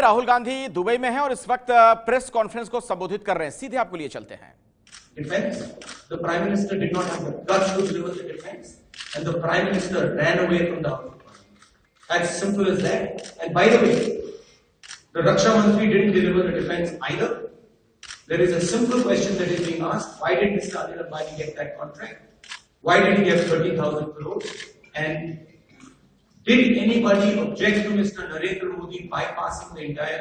Rahul Gandhi Dubai में हैं और इस वक्त प्रेस कॉन्फ्रेंस को संबोधित कर रहे हैं। सीधे आपको लिए चलते हैं। Defense, the Prime Minister did not have the guts to deliver the defense, and the Prime Minister ran away from the House. As simple as that. And by the way, the Raksha Mantri didn't deliver the defense either. There is a simple question that is being asked: why did Mr. Anil Ambani get that contract? Why did he get 30,000 crores? And did anybody object to Mr. Narendra Modi bypassing the entire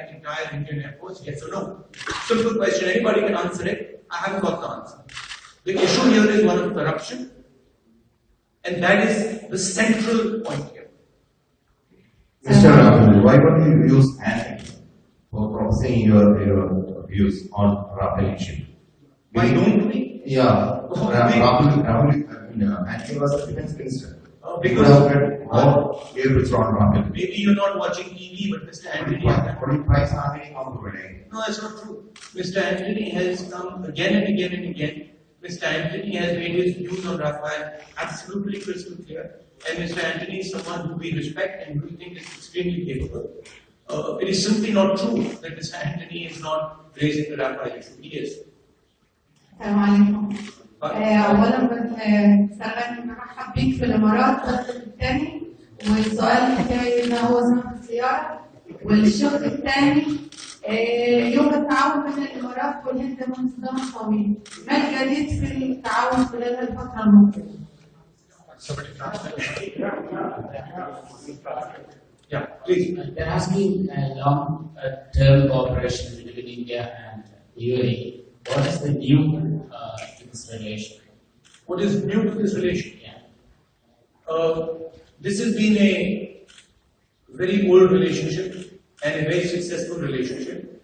Indian Air Force? Yes or no? Simple question. Anybody can answer it. I haven't got the answer. The issue here is one of corruption, and that is the central point here. Mr. Rahul, why don't you use Andy for proposing your views on Rahul issue? Why don't we? Yeah, Rahul, Andy was the defense minister. Because Rahul. Maybe you're not watching TV, but Mr. Antony. No, that's not true. Mr. Antony has come again and again and again. Mr. Antony has made his views on Rafale absolutely crystal clear. And Mr. Antony is someone who we respect and who we think is extremely capable. It is simply not true that Mr. Antony is not raising the Rafale issue. He is. اولا برحب بيك في الامارات الثاني، والسؤال بتاعي ان هو سمح الزياره، والشق الثاني يوجد تعاون بين الامارات والهند منذ زمن طويل، ما الجديد في التعاون خلال الفتره المقبله؟ Yeah, please. There has been a long-term cooperation between India and UAE. What is the new to this relation? What is new to this relation? Yeah. This has been a very old relationship and a very successful relationship.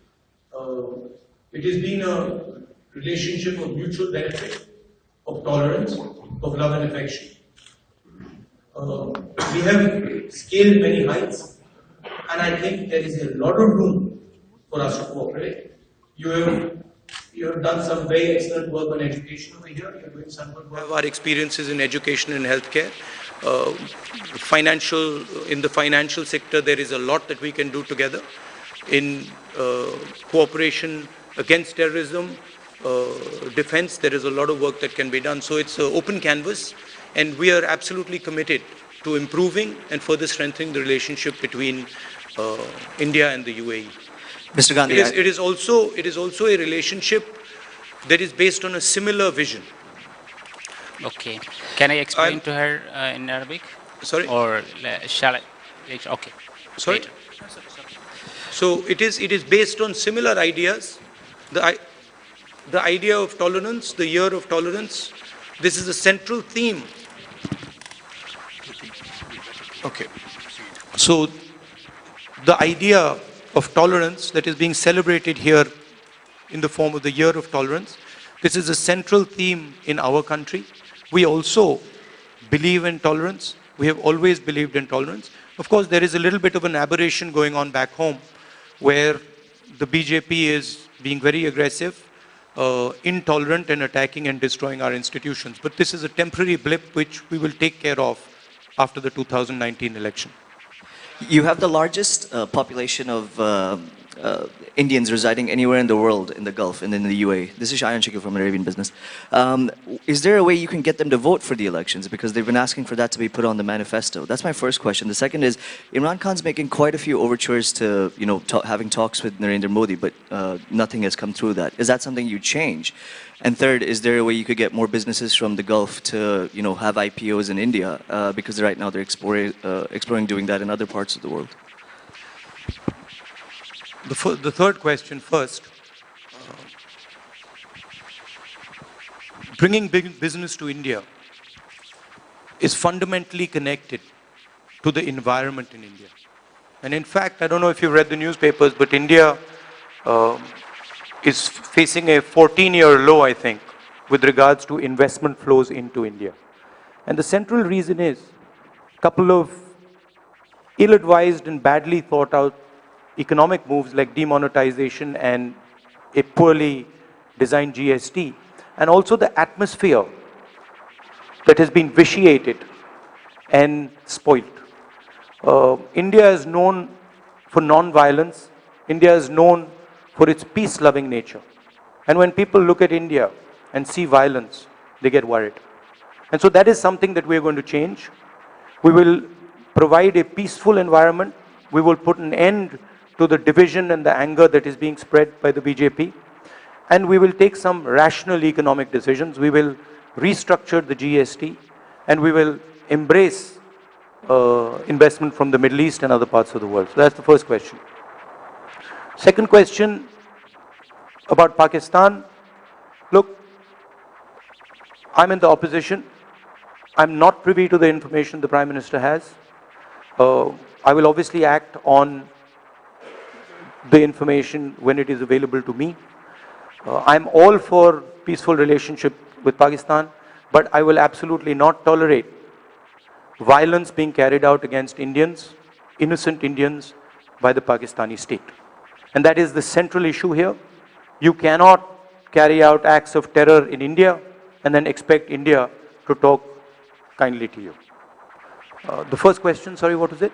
It has been a relationship of mutual benefit, of tolerance, of love and affection. We have scaled many heights, and I think there is a lot of room for us to cooperate. You have done some very excellent work on education over here. You're doing some good work. Our experiences in education and healthcare. In the financial sector, there is a lot that we can do together. In cooperation against terrorism, defense, there is a lot of work that can be done. So it's an open canvas, and we are absolutely committed to improving and further strengthening the relationship between India and the UAE. Mr. Gandhi, it is also a relationship that is based on a similar vision. Okay. Can I explain to her in Arabic? Sorry? Or shall I? Okay. Sorry? Later. So it is based on similar ideas. The idea of tolerance, the year of tolerance, this is a central theme. Okay. So the idea of tolerance that is being celebrated here in the form of the year of tolerance, this is a central theme in our country. We also believe in tolerance. We have always believed in tolerance. Of course, there is a little bit of an aberration going on back home where the BJP is being very aggressive, intolerant, and attacking and destroying our institutions. But this is a temporary blip which we will take care of after the 2019 election. you have the largest population of Indians residing anywhere in the world, in the Gulf and in the UAE. This is Shayan Shakil from Arabian Business. Is there a way you can get them to vote for the elections? Because they've been asking for that to be put on the manifesto. That's my first question. The second is, Imran Khan's making quite a few overtures to, having talks with Narendra Modi, but nothing has come through that. Is that something you change? And third, is there a way you could get more businesses from the Gulf to, have IPOs in India? Because right now they're exploring doing that in other parts of the world. The third question first. Bringing big business to India is fundamentally connected to the environment in India. And in fact, I don't know if you've read the newspapers, but India is facing a 14-year low, I think, with regards to investment flows into India. And the central reason is a couple of ill-advised and badly thought out economic moves like demonetization and a poorly designed GST, and also the atmosphere that has been vitiated and spoilt. India is known for non-violence India is known for its peace-loving nature. And when people look at India and see violence, they get worried. And so that is something that we are going to change. We will provide a peaceful environment. We will put an end to the division and the anger that is being spread by the BJP. And we will take some rational economic decisions. We will restructure the GST, and we will embrace investment from the Middle East and other parts of the world. So that's the first question. Second question about Pakistan. Look, I'm in the opposition. I'm not privy to the information the Prime Minister has. I will obviously act on the information when it is available to me. I'm all for peaceful relationship with Pakistan, but I will absolutely not tolerate violence being carried out against Indians, innocent Indians, by the Pakistani state. And that is the central issue here. You cannot carry out acts of terror in India and then expect India to talk kindly to you. The first question, sorry, what was it?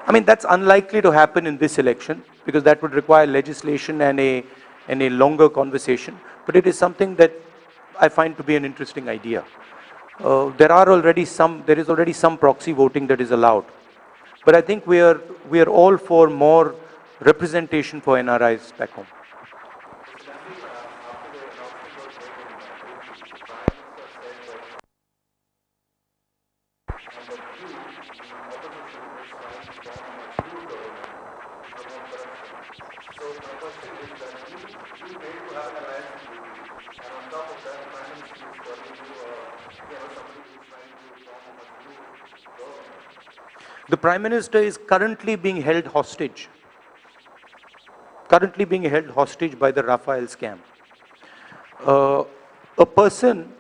I mean, that's unlikely to happen in this election because that would require legislation and a longer conversation. But it is something that I find to be an interesting idea. There is already some proxy voting that is allowed. But I think we are all for more representation for NRIs back home. The Prime Minister is currently being held hostage. Currently being held hostage by the Rafael scam. A person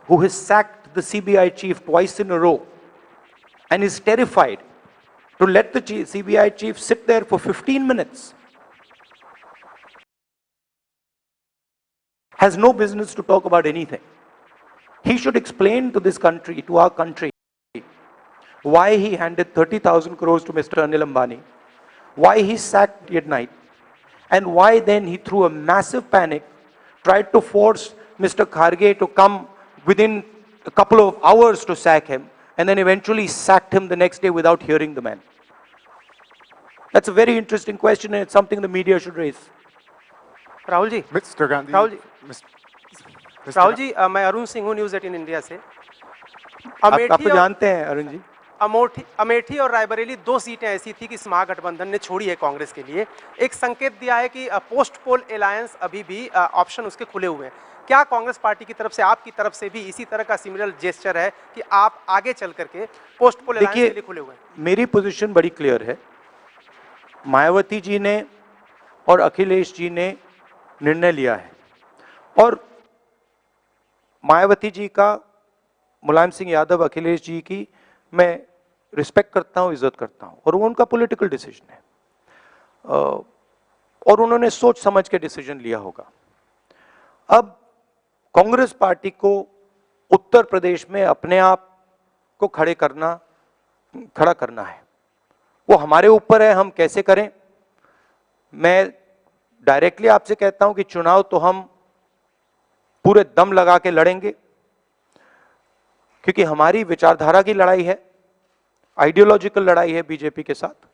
who has sacked the CBI chief twice in a row and is terrified to let the CBI chief sit there for 15 minutes has no business to talk about anything. He should explain to this country, to our country, why he handed 30,000 crores to Mr. Anil Ambani, why he sacked at night, and why then he threw a massive panic, tried to force Mr. Kharge to come within a couple of hours to sack him, and then eventually sacked him the next day without hearing the man. That's a very interesting question, and it's something the media should raise. Rahul ji, Mr. Gandhi, Rahul ji, मैं अरुण सिंह हूँ news 18 India से। आप तो जानते हैं अरुण जी। अमेठी और रायबरेली दो सीटें ऐसी थी कि इस महागठबंधन ने छोड़ी है कांग्रेस के लिए। एक संकेत दिया है कि पोस्ट पोल अलायंस अभी भी ऑप्शन उसके खुले हुए हैं। क्या कांग्रेस पार्टी की तरफ से, आपकी तरफ से भी इसी तरह का सिमिलर जेस्चर है कि आप आगे चल करके पोस्ट पोल अलायंस के लिए खुले हुए हैं? मेरी पोजीशन बड़ी क्लियर है। मायावती जी ने और अखिलेश जी ने निर्णय लिया है और मायावती जी का, मुलायम सिंह यादव, अखिलेश जी की मैं रिस्पेक्ट करता हूं, इज्जत करता हूं, और वो उनका पॉलिटिकल डिसीजन है और उन्होंने सोच समझ के डिसीजन लिया होगा। अब कांग्रेस पार्टी को उत्तर प्रदेश में अपने आप को खड़ा करना है, वो हमारे ऊपर है, हम कैसे करें। मैं डायरेक्टली आपसे कहता हूं कि चुनाव तो हम पूरे दम लगा के लड़ेंगे, क्योंकि हमारी विचारधारा की लड़ाई है, आइडियोलॉजिकल लड़ाई है बीजेपी के साथ,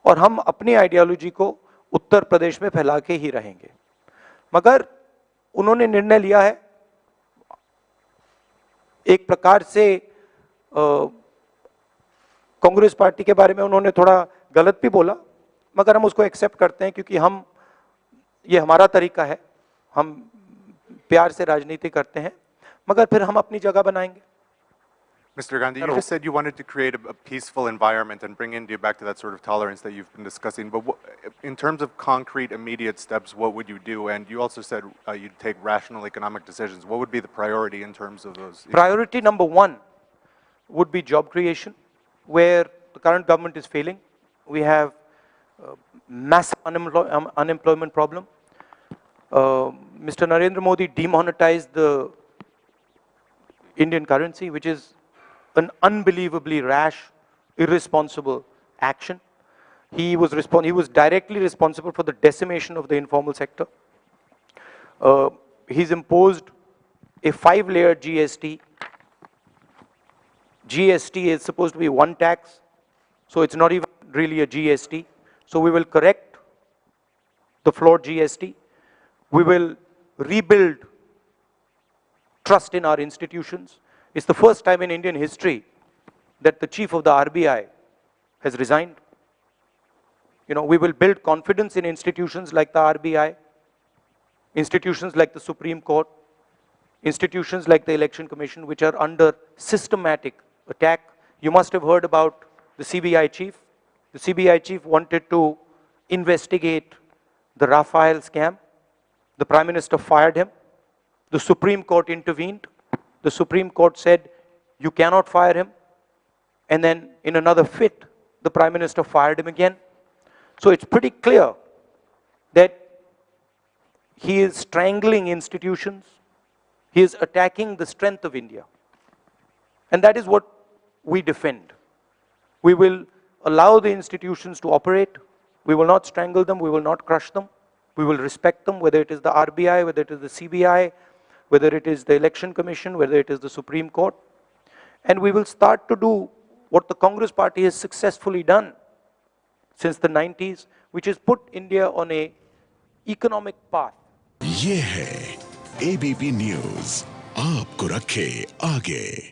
और हम अपनी आइडियोलॉजी को उत्तर प्रदेश में फैला के ही रहेंगे। मगर उन्होंने निर्णय लिया है, एक प्रकार से कांग्रेस पार्टी के बारे में उन्होंने थोड़ा गलत भी बोला, मगर हम उसको एक्सेप्ट करते हैं क्योंकि ये हमारा तरीका है, हम प्यार से राजनीति करते हैं, मगर फिर हम अपनी जगह बनाएंगे। Mr. Gandhi, you just said you wanted to create a peaceful environment and bring India back to that sort of tolerance that you've been discussing. But in terms of concrete, immediate steps, what would you do? And you also said you'd take rational economic decisions. What would be the priority in terms of those? Priority number one would be job creation, where the current government is failing. We have massive unemployment problem. Mr. Narendra Modi demonetized the Indian currency, which is an unbelievably rash, irresponsible action. He was directly responsible for the decimation of the informal sector. He's imposed a 5-layer GST. GST is supposed to be one tax, so it's not even really a GST. So we will correct the flawed GST. We will rebuild trust in our institutions. It's the first time in Indian history that the chief of the RBI has resigned. We will build confidence in institutions like the RBI, institutions like the Supreme Court, institutions like the Election Commission, which are under systematic attack. You must have heard about the CBI chief. The CBI chief wanted to investigate the Rafale scam. The Prime Minister fired him. The Supreme Court intervened. The Supreme Court said, you cannot fire him. And then in another fit, the Prime Minister fired him again. So it's pretty clear that he is strangling institutions. He is attacking the strength of India. And that is what we defend. We will allow the institutions to operate. We will not strangle them. We will not crush them. We will respect them, whether it is the RBI, whether it is the CBI, whether it is the Election Commission, whether it is the Supreme Court. And we will start to do what the Congress Party has successfully done since the 90s, which has put India on an economic path. ये है ABP news, आपको रखे आगे।